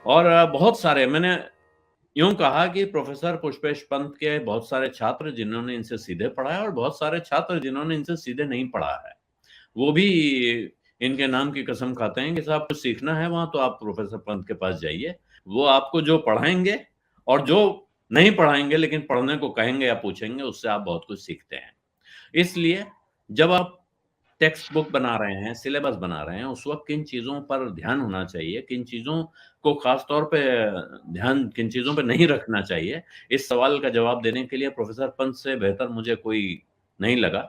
और बहुत सारे मैंने यूं कहा कि प्रोफेसर पुष्पेश पंत के बहुत सारे छात्र जिन्होंने इनसे सीधे पढ़ा है और बहुत सारे छात्र जिन्होंने इनसे सीधे नहीं पढ़ा है, वो भी इनके नाम की कसम खाते हैं कि साहब कुछ सीखना है वहां तो आप प्रोफेसर पंत के पास जाइए, वो आपको जो पढ़ाएंगे और जो नहीं पढ़ाएंगे लेकिन पढ़ने को कहेंगे या पूछेंगे उससे आप बहुत कुछ सीखते हैं। इसलिए जब आप टेक्स्ट बुक बना रहे हैं, सिलेबस बना रहे हैं, उस वक्त किन चीजों पर ध्यान होना चाहिए, किन चीजों को खास तौर पे ध्यान किन चीजों पे नहीं रखना चाहिए, इस सवाल का जवाब देने के लिए प्रोफेसर पंत से बेहतर मुझे कोई नहीं लगा।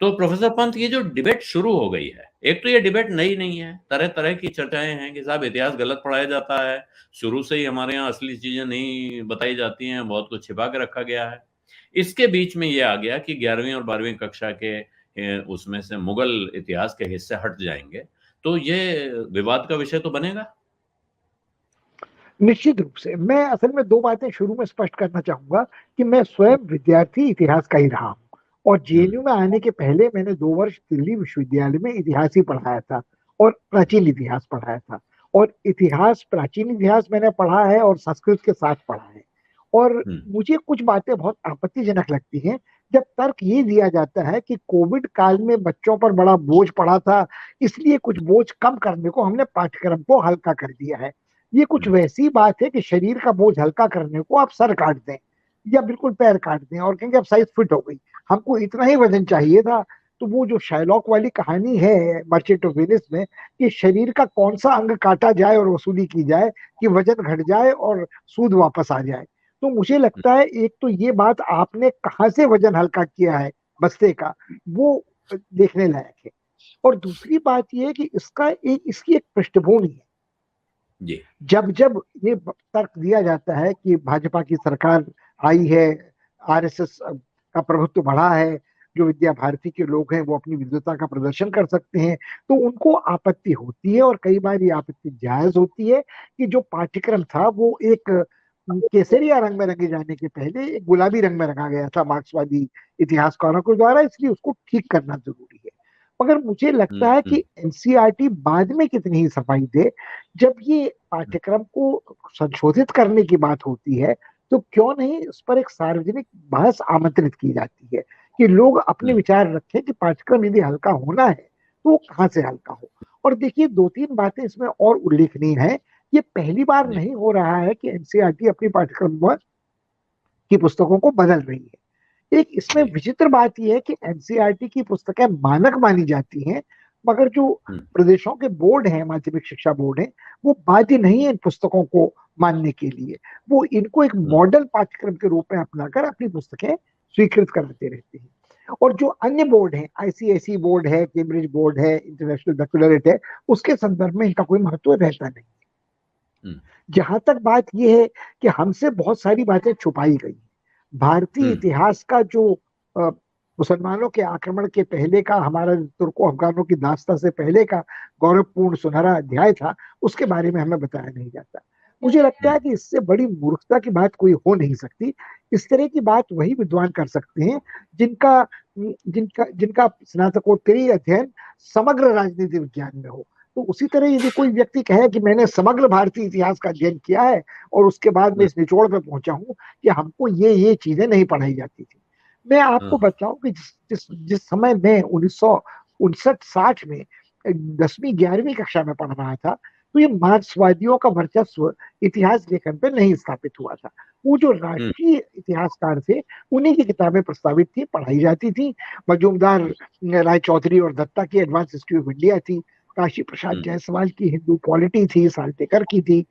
तो प्रोफेसर पंत ये जो डिबेट शुरू हो गई है, एक तो ये डिबेट नई नहीं है, तरह तरह की चर्चाएं हैं कि साहब इतिहास गलत पढ़ाया जाता है, शुरू से ही हमारे यहाँ असली चीजें नहीं बताई जाती हैं, बहुत कुछ छिपा के रखा गया है। इसके बीच में ये आ गया कि 11वीं और 12वीं कक्षा के उसमें से मुगल इतिहास के हिस्से हट जाएंगे, तो ये विवाद का विषय तो बनेगा। निश्चित रूप से मैं असल में दो बातें शुरू में स्पष्ट करना चाहूंगा कि मैं स्वयं विद्यार्थी इतिहास का ही रहा हूं और जेएनयू में आने के पहले मैंने 2 वर्ष दिल्ली विश्वविद्यालय में इतिहास ही पढ़ाया था और प्राचीन इतिहास पढ़ाया था। और इतिहास, प्राचीन इतिहास मैंने पढ़ा है और संस्कृत के साथ पढ़ा है। और मुझे कुछ बातें बहुत आपत्तिजनक लगती हैं जब तर्क ये दिया जाता है कि कोविड काल में बच्चों पर बड़ा बोझ पड़ा था, इसलिए कुछ बोझ कम करने को हमने पाठ्यक्रम को हल्का कर दिया है। ये कुछ वैसी बात है कि शरीर का बोझ हल्का करने को आप सर काट दें या बिल्कुल पैर काट दें और कहेंगे अब साइज फिट हो गई, हमको इतना ही वजन चाहिए था। तो वो जो शाइलॉक वाली कहानी है मर्चेंट ऑफ वेनिस में कि शरीर का कौन सा अंग काटा जाए और वसूली की जाए कि वजन घट जाए और सूद वापस आ जाए। तो मुझे लगता है एक तो ये बात आपने कहाँ से वजन हल्का किया है बस्ते का, वो देखने लायक है। और दूसरी बात यह है कि इसकी एक पृष्ठभूमि है। जी। जब जब ये तर्क दिया जाता है कि भाजपा की सरकार आई है, आरएसएस का प्रभुत्व बढ़ा है, जो विद्या भारती के लोग हैं वो अपनी विद्वता का प्रदर्शन कर सकते हैं, तो उनको आपत्ति होती है और कई बार ये आपत्ति जायज होती है कि जो पाठ्यक्रम था वो एक केसरिया रंग में रंगे जाने के पहले एक गुलाबी रंग में रंगा गया था मार्क्सवादी इतिहासकारों के द्वारा, इसलिए उसको ठीक करना जरूरी है। मगर मुझे लगता है कि एनसीईआरटी बाद में कितनी ही सफाई दे, जब ये पाठ्यक्रम को संशोधित करने की बात होती है तो क्यों नहीं इस पर एक सार्वजनिक बहस आमंत्रित की जाती है कि लोग अपने विचार रखें कि पाठ्यक्रम यदि हल्का होना है तो वो कहाँ से हल्का हो। और देखिए 2-3 बातें इसमें और उल्लेखनीय है। ये पहली बार नहीं हो रहा है कि एनसीईआरटी अपनी पाठ्यक्रम की पुस्तकों को बदल रही है। एक इसमें विचित्र बात यह है कि एनसीईआरटी की पुस्तकें मानक मानी जाती हैं, मगर जो प्रदेशों के बोर्ड हैं, माध्यमिक शिक्षा बोर्ड है, वो बाध्य नहीं है इन पुस्तकों को मानने के लिए। वो इनको एक मॉडल पाठ्यक्रम के रूप में अपनाकर अपनी पुस्तकें स्वीकृत कराते रहते हैं। और जो अन्य बोर्ड हैं, आईसीएसई बोर्ड है, कैम्ब्रिज बोर्ड है, इंटरनेशनल बैकलॉरेट है, उसके संदर्भ में इनका कोई महत्व रहता नहीं। जहां तक बात यह है कि हमसे बहुत सारी बातें छुपाई गई। भारतीय इतिहास का जो मुसलमानों के आक्रमण के पहले का, हमारा तुर्को अफगानों की दास्ता से पहले का गौरवपूर्ण सुनहरा अध्याय था, उसके बारे में हमें बताया नहीं जाता। मुझे लगता है कि इससे बड़ी मूर्खता की बात कोई हो नहीं सकती। इस तरह की बात वही विद्वान कर सकते हैं जिनका जिनका जिनका स्नातकोत्तरी अध्ययन समग्र राजनीति विज्ञान में हो। तो उसी तरह यदि कोई व्यक्ति कहे कि मैंने समग्र भारतीय इतिहास का अध्ययन किया है और उसके बाद मैं इस निचोड़ पे पहुंचा हूं कि हमको ये चीजें नहीं पढ़ाई जाती थी। मैं आपको बताऊं कि जिस समय मैं 1959-60 में 10वीं-11वीं कक्षा में पढ़ रहा था, तो ये मार्क्सवादियों का वर्चस्व इतिहास लेखन पे नहीं स्थापित हुआ था। वो जो राष्ट्रीय इतिहासकार थे उन्हीं की किताबें प्रस्तावित थी, पढ़ाई जाती थी। मजूमदार, राय चौधरी और दत्ता की एडवांस हिस्ट्री ऑफ इंडिया थी, काशी प्रसाद जायसवाल की हिंदू पॉलिटी थी, साल्टेकर की थी।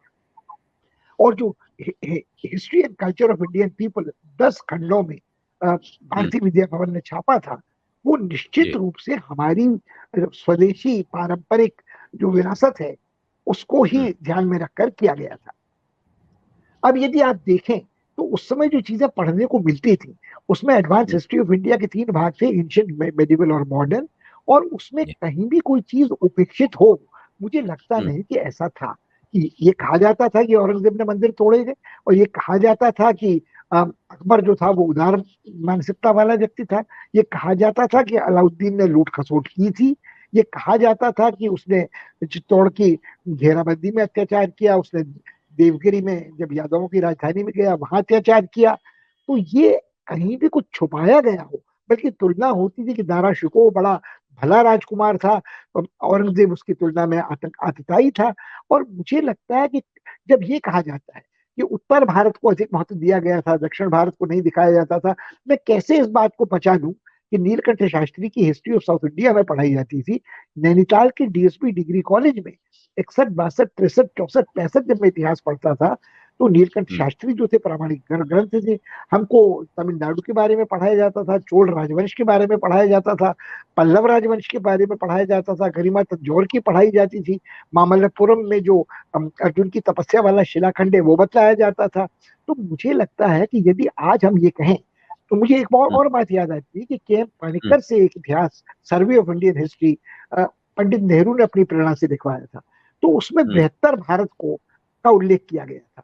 और जो history and culture of Indian people 10 खंडों में भारतीय विद्या भवन ने छापा था, वो निश्चित रूप से हमारी स्वदेशी पारंपरिक जो विरासत है उसको ही ध्यान में रखकर किया गया था। अब यदि आप देखें तो उस समय जो चीजें पढ़ने को मिलती थी उसमें एडवांस हिस्ट्री ऑफ इंडिया के 3 भाग थे, एंशिएंट, मेडिवल और मॉडर्न। और उसमें कहीं भी कोई चीज उपेक्षित हो, मुझे लगता नहीं कि ऐसा था। कि ये कहा जाता था कि औरंगजेब ने मंदिर तोड़े थे और ये कहा जाता था कि अकबर जो था वो उदार मानसिकता वाला व्यक्ति था। ये कहा जाता था कि अलाउद्दीन ने लूट खसोट की थी। ये कहा जाता था कि उसने चित्तौड़ की घेराबंदी में अत्याचार किया, उसने देवगिरी में जब यादवों की राजधानी में गया, वहां अत्याचार किया। तो ये कहीं भी कुछ छुपाया गया हो, बल्कि तुलना होती थी कि दारा शिकोह बड़ा भला राजकुमार था और औरंगजेब उसकी तुलना में आतताई था। और मुझे लगता है कि जब ये कहा जाता है कि उत्तर भारत को अधिक महत्व दिया गया था, दक्षिण भारत को नहीं दिखाया जाता था, मैं कैसे इस बात को पचा दूं कि नीलकंठ शास्त्री की हिस्ट्री ऑफ साउथ इंडिया में पढ़ाई जाती थी नैनीताल के डीएसपी डिग्री कॉलेज में। 61, 62, 63, 64, 65 जब मैं इतिहास पढ़ता था, तो नीलकंठ हम्म, शास्त्री जो थे प्रामाणिक ग्रंथ थे। हमको तमिलनाडु के बारे में पढ़ाया जाता था, चोल राजवंश के बारे में पढ़ाया जाता था, पल्लव राजवंश के बारे में पढ़ाया जाता था, गरिमा तंजौर की पढ़ाई जाती थी, मामल्लपुरम में जो अर्जुन की तपस्या वाला शिलाखंड है वो बतलाया जाता था। तो मुझे लगता है कि यदि आज हम ये कहें, तो मुझे एक और बात याद आती है कि के हम्म, पानिकर से एक इतिहास survey of Indian history Pandit Nehru ने अपनी प्रेरणा से लिखवाया था। तो उसमें हम्म, बृहत्तर भारत को का उल्लेख किया गया था।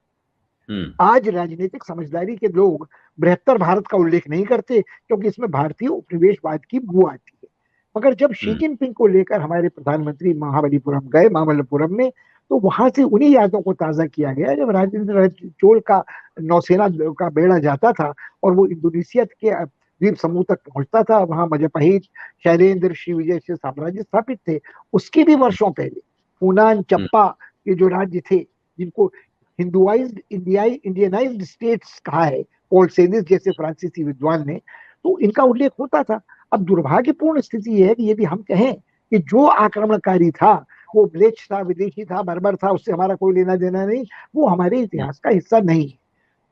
हम्म, आज राजनीतिक समझदारी के लोग बृहत्तर भारत का उल्लेख नहीं करते, क्योंकि इसमें भारतीय उपनिवेशवाद की बू आती है। मगर जब शी हम्म, जिनपिंग को लेकर हमारे प्रधानमंत्री महाबलीपुरम गए, महाबलीपुरम में, तो वहां से उन्हीं यादों को ताजा किया गया जब राजेंद्र चोल का नौसेना का बेड़ा जाता था और वो इंडोनेशिया के द्वीप समूह तक पहुंचता था। वहां मजपहित, शैलेंद्र, श्रीविजय से साम्राज्य स्थापित थे। उसके भी वर्षों पहले फूनान, हम्म, चंपा, ये जो राज्य थे, जिनको हिंदुआइज्ड इंडियनाइज्ड स्टेट्स कहा है पॉल सेलिस जैसे फ्रांसीसी विद्वान ने, तो इनका उल्लेख होता था। अब दुर्भाग्यपूर्ण स्थिति यह है कि यदि हम कहें कि जो आक्रमणकारी था वो म्लेच्छ था, विदेशी था, बर्बर था, उससे हमारा कोई लेना देना नहीं, वो हमारे इतिहास का हिस्सा नहीं है।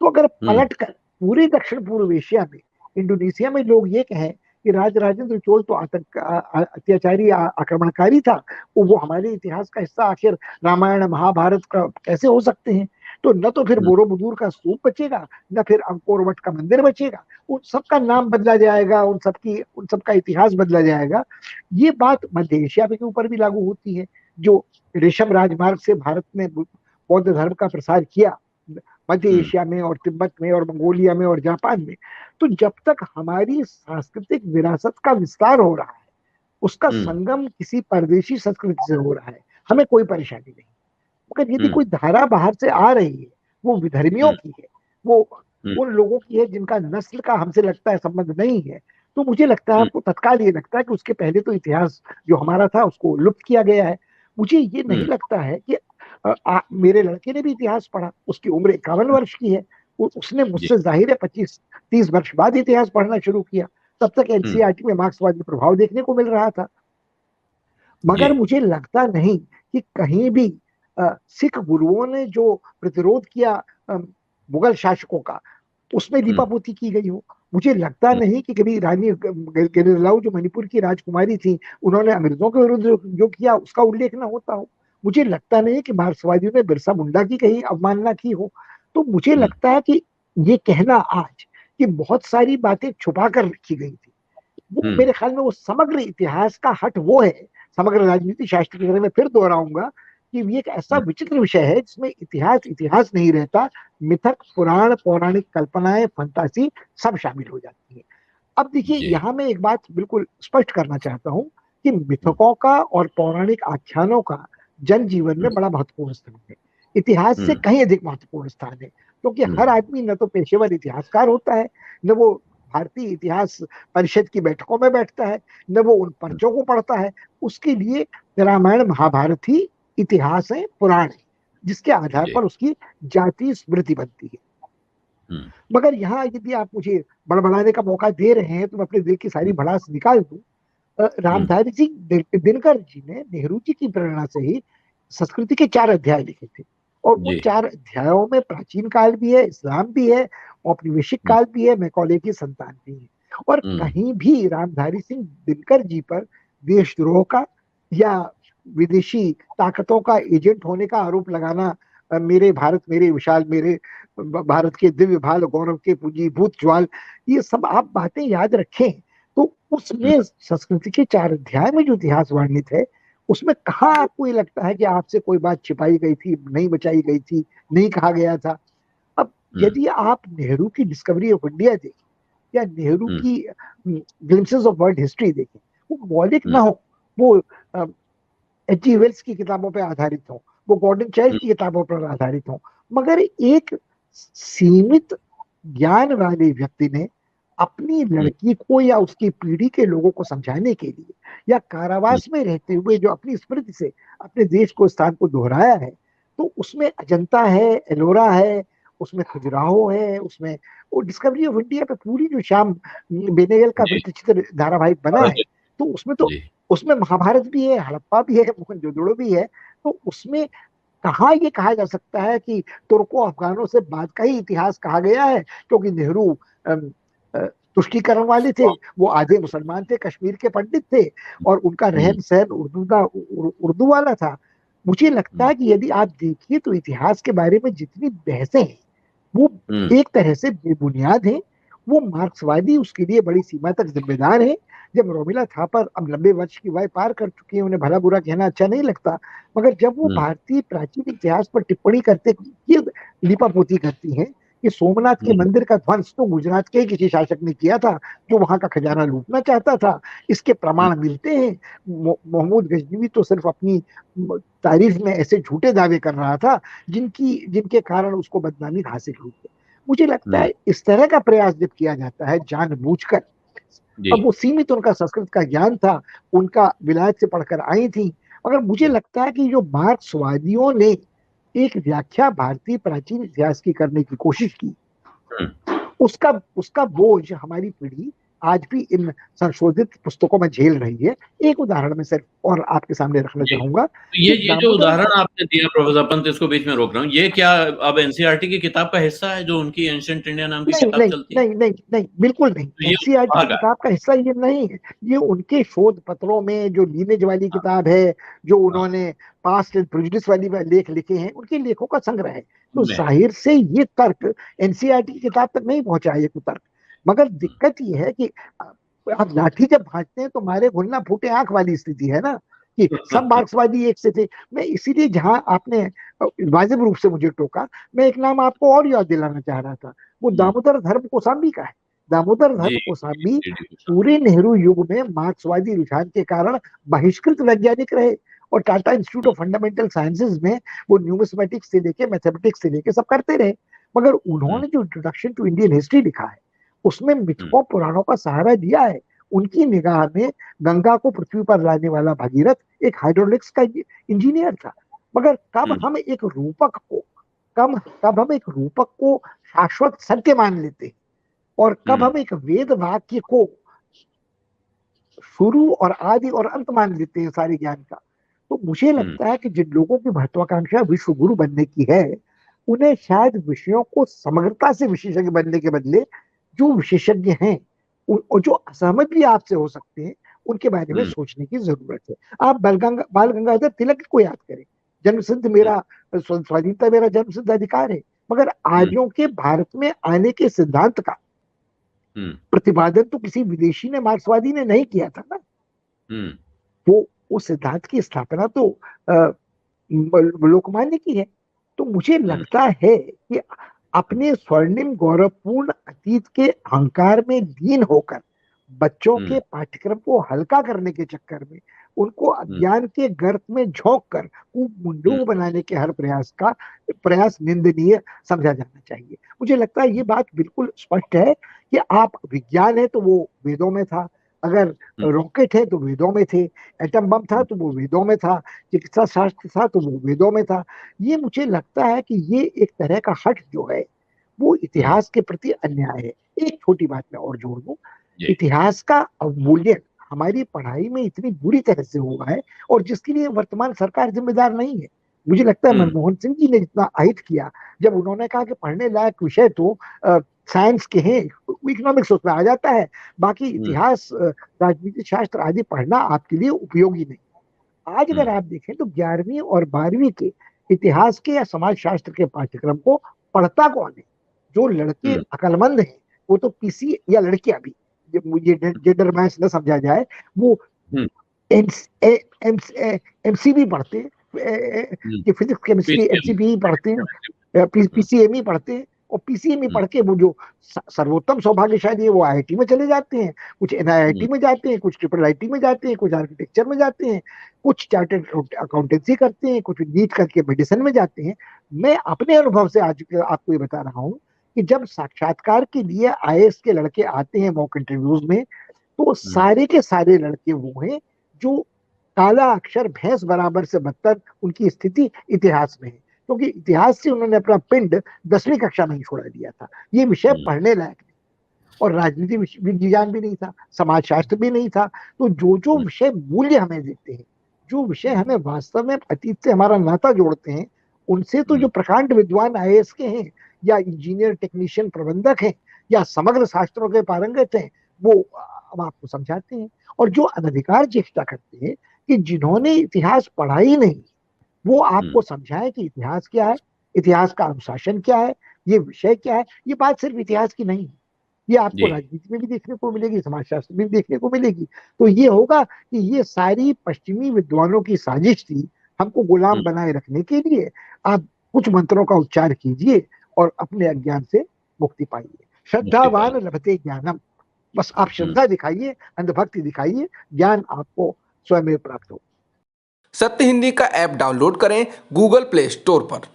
तो अगर हम्म, पलट कर पूरे दक्षिण पूर्व एशिया में, इंडोनेशिया में लोग ये कहें कि राज राजेंद्र चोल तो आतंक अत्याचारी आक्रमणकारी था, वो हमारे इतिहास का हिस्सा आखिर रामायण महाभारत का कैसे हो सकते हैं? तो न तो फिर हम्म, बोरोबुदूर का स्तूप बचेगा, न फिर अंकोर वट का मंदिर बचेगा। उन सबका नाम बदला जाएगा, उन सबका इतिहास बदला जाएगा। ये बात मध्य एशिया के ऊपर भी लागू होती है। जो रेशम राजमार्ग से भारत ने बौद्ध धर्म का प्रसार किया मध्य हम्म, एशिया में और तिब्बत में और मंगोलिया में और जापान में, तो जब तक हमारी सांस्कृतिक विरासत का विस्तार हो रहा है, उसका हम्म, संगम किसी परदेशी संस्कृति से हो रहा है, हमें कोई परेशानी नहीं। मगर यदि हम्म, कोई धारा बाहर से आ रही है, वो विधर्मियों हम्म, की है, वो हम्म, उन लोगों की है जिनका नस्ल का हमसे लगता है संबंध नहीं है, तो मुझे लगता है, हम्म, आपको तत्काल ये लगता है कि उसके पहले तो इतिहास जो हमारा था उसको लुप्त किया गया है। मुझे ये नहीं हम्म, लगता है कि मेरे लड़के ने भी इतिहास पढ़ा, उसकी उम्र 51 वर्ष की है, उसने जी, मुझसे जाहिर है 25-30 वर्ष बाद इतिहास पढ़ना शुरू किया। तब तक हम्म, एनसीईआरटी में मार्क्सवादी प्रभाव देखने को मिल रहा था। जी, मगर मुझे लगता नहीं कि कहीं भी सिख गुरुओं ने जो प्रतिरोध किया मुगल शासकों का, उसमें हम्म, लीपापोती की गई हो। मुझे लगता हम्म, नहीं कि कभी रानी गिरिलाऊ जो मणिपुर की राजकुमारी थी, उन्होंने अंग्रेजों के विरुद्ध जो किया उसका उल्लेख ना होता हो। मुझे लगता नहीं कि मार्क्सवादियों ने बिरसा मुंडा की कहीं अवमानना की हो। तो मुझे हम्म, लगता है कि ये कहना आज कि बहुत सारी बातें छुपा कर रखी गई थी, वो हम्म, मेरे ख्याल में वो समग्र इतिहास का हट वो है। समग्र राजनीति शास्त्र की तरह मैं फिर दोहराऊंगा कि ये एक ऐसा हम्म, विचित्र विषय है जिसमें इतिहास इतिहास नहीं रहता, मिथक, पुराण, पौराणिक कल्पनाएं, फंतासी सब शामिल हो जाती है। अब देखिए, जी, यहां मैं एक बात बिल्कुल स्पष्ट करना चाहता हूं कि हम्म, मिथकों का और पौराणिक आख्यानों का जन जीवन में हम्म, बड़ा महत्वपूर्ण स्थान है, इतिहास से हम्म, कहीं अधिक महत्वपूर्ण स्थान है। क्योंकि हर हम्म, आदमी न तो पेशेवर इतिहासकार होता है, न वो भारतीय इतिहास परिषद की बैठकों में बैठता है, न वो उन हम्म, पर्चों को पढ़ता है। उसके लिए रामायण महाभारत ही इतिहास है, पुराण है, जिसके आधार जी, पर उसकी जाति स्मृति बनती है। हम्म, मगर यहाँ यदि आप मुझे बड़बड़ाने का मौका दे रहे हैं, तो मैं अपने दिल की सारी हम्म, भड़ास निकाल दूं। हम्म, रामधारी सिंह दिनकर जी ने नेहरू जी की प्रेरणा से ही संस्कृति के 4 अध्याय लिखे थे। और उन जी, 4 अध्यायों में प्राचीन काल भी है, इस्लाम भी है, औपनिवेशिक हम्म, काल भी है, मैकॉले की संतान भी है। और हम्म, कहीं भी रामधारी सिंह दिनकर जी पर देशद्रोह का या विदेशी ताकतों का एजेंट होने का आरोप लगाना, मेरे भारत मेरे विशाल, मेरे भारत के दिव्य भाल गौरव के पूंजीभूत ज्वाल, ये सब आप बातें याद रखें। तो हम्म, उसमें संस्कृति के 4 अध्याय में जो इतिहास वर्णित है, उसमें कहाँ आपको ये लगता है कि आपसे कोई बात छिपाई गई थी, नहीं बचाई गई थी, नहीं कहा गया था? अब हम्म, यदि आप नेहरू की डिस्कवरी ऑफ इंडिया देखें या नेहरू हम्म, की ग्लिम्पसेस ऑफ वर्ल्ड हिस्ट्री देखें, वो मौलिक हम्म, ना हो, वो एच जी वेल्स की किताबों पर आधारित हो, वो गॉर्डन चाइल्ड की किताबों पर आधारित हों, मगर एक सीमित ज्ञान वाले व्यक्ति ने अपनी लड़की को या उसकी पीढ़ी के लोगों को समझाने के लिए या कारावास में रहते हुए जो अपनी स्मृति से अपने देश को स्थान को दोहराया है, तो उसमें अजंता है, एलोरा है, उसमें खजुराहो है, उसमें वो डिस्कवरी ऑफ इंडिया पे पूरी जो श्याम बेनेगल का जी, वृत्तचित्र धारावाहिक बना है, तो जी, उसमें महाभारत भी है, हड़प्पा भी है, मोहनजोदड़ो भी है। तो उसमें कहाँ ये कहा जा सकता है कि तुर्को अफगानों से बाद का ही इतिहास कहा गया है, क्योंकि नेहरू तुष्टीकरण वाले थे, वो आधे मुसलमान थे, कश्मीर के पंडित थे, और उनका रहन सहन उर्दू वाला था। मुझे लगता है कि यदि आप देखिए तो इतिहास के बारे में जितनी बहसें हैं वो एक तरह से बेबुनियाद है। वो मार्क्सवादी उसके लिए बड़ी सीमा तक जिम्मेदार है। जब रोमिला थापर अब लंबे वर्ष की वय पार कर चुकी है, उन्हें भला बुरा कहना अच्छा नहीं लगता, मगर जब वो भारतीय प्राचीन इतिहास पर टिप्पणी करते ये लिपापोती करती हैं कि सोमनाथ के मंदिर का ध्वंस तो गुजरात के किसी शासक ने किया था जो वहां का खजाना लूटना चाहता था, इसके प्रमाण मिलते हैं। महमूद गजनवी तो सिर्फ अपनी तारीफ में ऐसे झूठे दावे कर रहा था जिनके कारण उसको बदनामी हासिल हुई है। मुझे लगता है इस तरह का प्रयास जब किया जाता है जानबूझकर, अब वो सीमित उनका संस्कृत का ज्ञान था, उनका विलायत से पढ़कर आई थी, मगर मुझे लगता है कि जो मार्क्सवादियों ने एक व्याख्या भारतीय प्राचीन इतिहास की करने की कोशिश की, उसका उसका बोझ हमारी पीढ़ी आज भी इन संशोधित पुस्तकों में झेल रही है। एक उदाहरण मैं सिर्फ और आपके सामने रखना चाहूंगा कि ये जो उदाहरण आपने दिया प्रोफेसर पंत, इसको बीच में रोक रहा हूँ, ये क्या अब एनसीईआरटी की किताब का हिस्सा है जो उनकी एंशिएंट इंडिया नाम की नहीं किताब नहीं चलती है? नहीं नहीं नहीं, बिल्कुल नहीं, तो ये एनसीईआरटी की भाग है। किताब का हिस्सा ये नहीं है। ये उनके शोध पत्रों में जो लीनेज वाली हाँ, किताब है, जो हाँ, उन्होंने पास्ट एंड प्रेजुडिस वाली लेख लिखे हैं, उनके लेखों का संग्रह है। तो में जाहिर से ये तर्क एनसीईआरटी की किताब तक नहीं पहुंचा है ये तर्क। मगर दिक्कत ये है कि आप लाठी जब भाजते हैं तो मारे घुलना फूटे आंख वाली स्थिति है ना, कि सब मार्क्सवादी एक से थे। मैं इसीलिए, जहां आपने वाजिब रूप से मुझे टोका, मैं एक नाम आपको और याद दिलाना चाह रहा था, वो दामोदर धर्म कोसांबी का है। दामोदर जी, धर्म कोसांबी जी, जी, पूरे नेहरू युग में मार्क्सवादी रुझान के कारण बहिष्कृत वैज्ञानिक रहे, और Tata institute of fundamental sciences में वो न्यूमिस्मेटिक्स से लेके मैथमेटिक्स से लेके सब करते रहे। मगर उन्होंने जो इंट्रोडक्शन टू इंडियन हिस्ट्री लिखा है, उसमें मिथकों पुराणों का सहारा दिया है। उनकी निगाह में गंगा को पृथ्वी पर लाने वाला भगीरथ एक हाइड्रोलिक्स का इंजीनियर था। मगर कब हम एक रूपक को शाश्वत सत्य मान लेते हैं, और कब हम एक वेद वाक्य को शुरू और आदि और अंत मान लेते हैं सारे ज्ञान का। तो मुझे लगता है कि जिन लोगों की महत्वाकांक्षा विश्व गुरु बनने की है, उन्हें शायद विषयों को समग्रता से विशेषज्ञ बनने के बदले जो विशेषज्ञ हैं और जो असहमत भी आपसे हो सकते हैं, उनके बारे में सोचने की जरूरत है। आप बाल गंगाधर तिलक को याद करें, जन्म सिद्ध मेरा स्वाधीनता मेरा जन्म सिद्ध अधिकार है, मगर आर्यों के भारत में आने के सिद्धांत का प्रतिपादन तो किसी विदेशी ने, मार्क्सवादी ने नहीं किया था ना। वो सिद्धांत की स्थापना तो लोकमान्य की है। तो मुझे लगता है कि अपने स्वर्णिम गौरवपूर्ण अतीत के अहंकार में लीन होकर बच्चों के पाठ्यक्रम को हल्का करने के चक्कर में उनको अज्ञान के गर्त में झोंक कर मुंडू बनाने के हर प्रयास निंदनीय समझा जाना चाहिए। मुझे लगता है ये बात बिल्कुल स्पष्ट है कि आप विज्ञान है तो वो वेदों में था, अगर रॉकेट है तो वेदों में थे, एटम बम था तो वो वेदों में था, चिकित्सा शास्त्र था तो वो वेदों में था। ये मुझे लगता है कि ये एक तरह का हट जो है वो इतिहास के प्रति अन्याय है। एक छोटी बात मैं और जोड़ दूं, इतिहास का अवमूल्यन हमारी पढ़ाई में इतनी बुरी तरह से हुआ है, और जिसके लिए वर्तमान सरकार जिम्मेदार नहीं है। मुझे लगता है मनमोहन सिंह जी ने जितना आहित किया, जब उन्होंने कहा कि पढ़ने लायक विषय तो साइंस के हैं, इकोनॉमिक्स उसमें आ जाता है, बाकी इतिहास राजनीति शास्त्र आदि पढ़ना आपके लिए उपयोगी नहीं। आज अगर आप देखें तो 11वीं और 12वीं के इतिहास के या समाज शास्त्र के पाठ्यक्रम को पढ़ता कौन है? जो लड़के अकलमंद हैं, वो तो पीसी, या लड़कियां भी, मुझे जेंडर मैच न समझा जाए, वो एमसीबी पढ़ते हैं, फिजिक्स केमिस्ट्री एमसीबी पढ़ते हैं, पीसीएमई पढ़ते हैं, और पीसीएमई पढ़ के वो जो सर्वोत्तम सौभाग्यशाली है वो आईआईटी में चले जाते हैं, कुछ एनआईआईटी में जाते हैं, कुछ ट्रिपल आईटी में जाते हैं, कुछ आर्किटेक्चर में जाते हैं, कुछ चार्टर्ड अकाउंटेंसी करते हैं, कुछ नीट करके मेडिसिन में जाते हैं। मैं अपने अनुभव से आज आपको ये बता रहा हूँ कि जब साक्षात्कार के लिए आईएएस के लड़के आते हैं मॉक इंटरव्यूज में, तो सारे के सारे लड़के वो हैं जो काला अक्षर भैंस बराबर से बदतर उनकी स्थिति इतिहास में है, क्योंकि इतिहास से उन्होंने अपना पिंड 10वीं कक्षा में ही छोड़ा दिया था। ये विषय पढ़ने लायक नहीं, और राजनीति विज्ञान भी नहीं था, समाजशास्त्र भी नहीं था। तो जो विषय मूल्य हमें देते हैं, जो विषय हमें वास्तव में अतीत से हमारा नाता जोड़ते हैं, उनसे तो जो प्रकांड विद्वान आईएएस के हैं, या इंजीनियर टेक्नीशियन प्रबंधक हैं, या समग्र शास्त्रों के पारंगत हैं, वो हम आपको समझाते हैं। और जो अनधिकार चेष्टा करते हैं कि जिन्होंने इतिहास पढ़ा ही नहीं, वो आपको समझाएं कि इतिहास क्या है, इतिहास का अनुशासन क्या है, ये विषय क्या है। ये बात सिर्फ इतिहास की नहीं है, ये आपको राजनीति में भी देखने को मिलेगी, समाजशास्त्र में भी देखने को मिलेगी। तो ये होगा कि ये सारी पश्चिमी विद्वानों की साजिश थी हमको गुलाम बनाए रखने के लिए। आप कुछ मंत्रों का उच्चार कीजिए और अपने अज्ञान से मुक्ति पाइए। श्रद्धावान लभते ज्ञानम, बस आप श्रद्धा दिखाइए, अंधभक्ति दिखाइए, ज्ञान आपको स्वयं प्राप्त हो। सत्य हिंदी का ऐप डाउनलोड करें गूगल प्ले स्टोर पर।